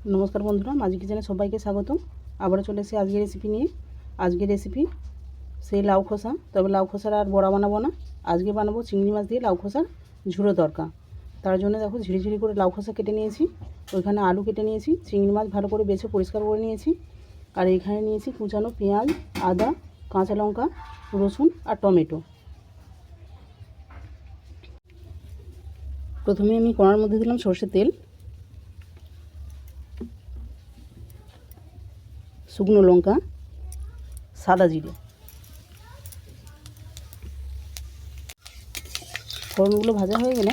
नमस्कार बंधुरा माझी किचेने सबाइके स्वागतम। आबारो चले एसेছি आजकेर रेसिपि निये। आजकेर रेसिपि सेई लाउ खोसा, तबे लाउ खोसार आर बड़ा बानाबो ना। आजके बानाबो चिंगड़ी माछ दिये लाउ खोसार झुड़ो तड़का। तार जोन्नो देखो झिरिझिरि करे लाउ खोसा केटे निয়েছি, ओइखाने आलू केटे निয়েছি, चिंगड़ी माछ भालो करे बेছে परिष्कार करे निয়েছি, আর এখানে নিয়েছি কুচানো পেঁয়াজ, আদা, কাঁচা লঙ্কা, রসুন আর টমেটো। প্রথমে আমি কড়ার মধ্যে দিলাম সরষের তেল, শুকনো লঙ্কা, সাদা জিরে। ফোড়নগুলো ভাজা হয়ে গেলে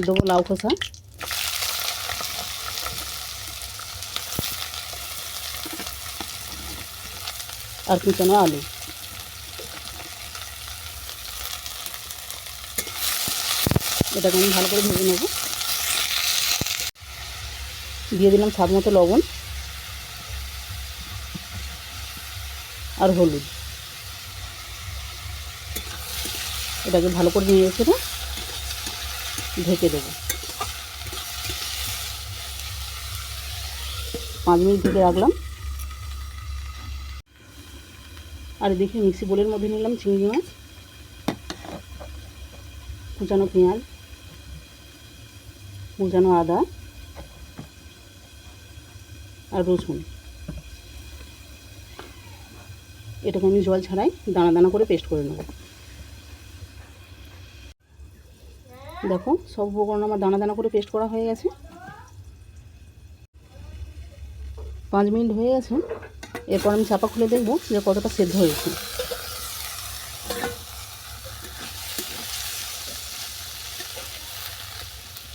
দেবো লাউ খোসা, আর কুচানো আলু। এটাকে আমি ভালো করে ভেজে নেব। দিয়ে দিলাম স্বাদ মতো লবণ আর হলুদ। এটাকে ভালো করে নিয়ে এসে ঢেকে দেবো। 5 মিনিট ঢেকে রাখলাম। আর দেখি মিক্সি বোলের মধ্যে নিলাম চিংড়ি মাছ, কুচানো পেঁয়াজ, কুচানো আদা আর রসুন। এটাকে আমি জল ছাড়াই দানা দানা করে পেস্ট করে নেব। দেখো সব উপকরণ আমার দানা দানা করে পেস্ট করা হয়ে গেছে। 5 মিনিট হয়ে গেছে। এরপর আমি চাপা খুলে দেখব যে কতটা সেদ্ধ হয়েছে।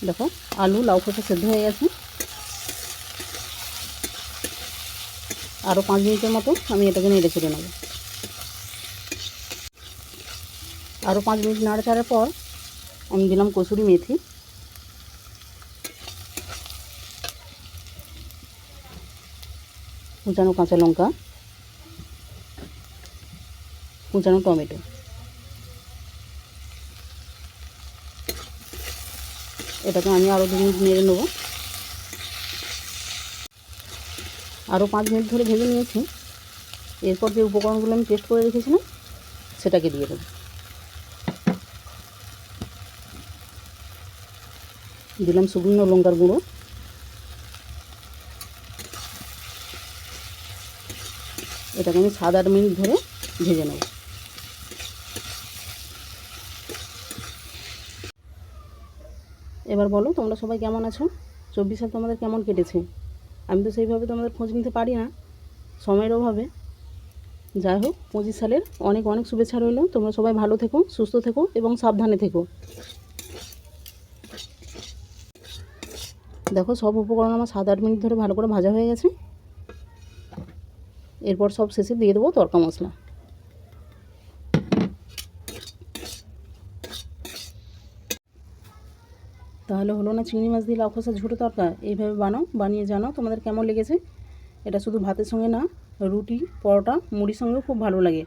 দেখো আলু লাউ খোসা সেদ্ধ হয়ে গেছে। আরও 5 মিনিটের মতো আমি এটাকে নেড়ে চেড়ে নেব। আরও 5 মিনিট নাড়াচাড়ার পর আমি দিলাম কসুরি মেথি, কুচানো কাঁচা লঙ্কা, কুচানো টমেটো। এটাকে আমি আরও 2 মিনিট নেড়ে নেব। আরও 5 মিনিট ধরে ভেজে নিয়েছি। এরপর যে উপকরণগুলো আমি পেস্ট করে রেখেছিলাম সেটাকে দিয়ে দেবো। দিলাম শুকনো লঙ্কার গুঁড়ো, এটাকে আমি 7-8 মিনিট ধরে ভেজে নেব। এবার বলো তোমরা সবাই কেমন আছো? 24 সাল তোমাদের কেমন কেটেছে? আমি তো সেইভাবে তোমাদের খোঁজ নিতে পারি না সময়ের অভাবে। যাই হোক 25 সালের অনেক অনেক শুভেচ্ছা রইল। তোমরা সবাই ভালো থেকো, সুস্থ থেকো এবং সাবধানে থেকো। দেখো সব উপকরণ আমার 7-8 মিনিট ধরে ভালো করে ভাজা হয়ে গেছে। এরপর সব শেষে দিয়ে দেবো তড়কা মশলা। তাহলে হলো না চিংড়ি মাছ দিয়ে লাউ খোসা ঝুড়ো তড়কা। এইভাবে বানাও, বানিয়ে জানাও তোমাদের কেমন লেগেছে। এটা শুধু ভাতের সঙ্গে না, রুটি, পরোটা, মুড়ির সঙ্গেও খুব ভালো লাগে।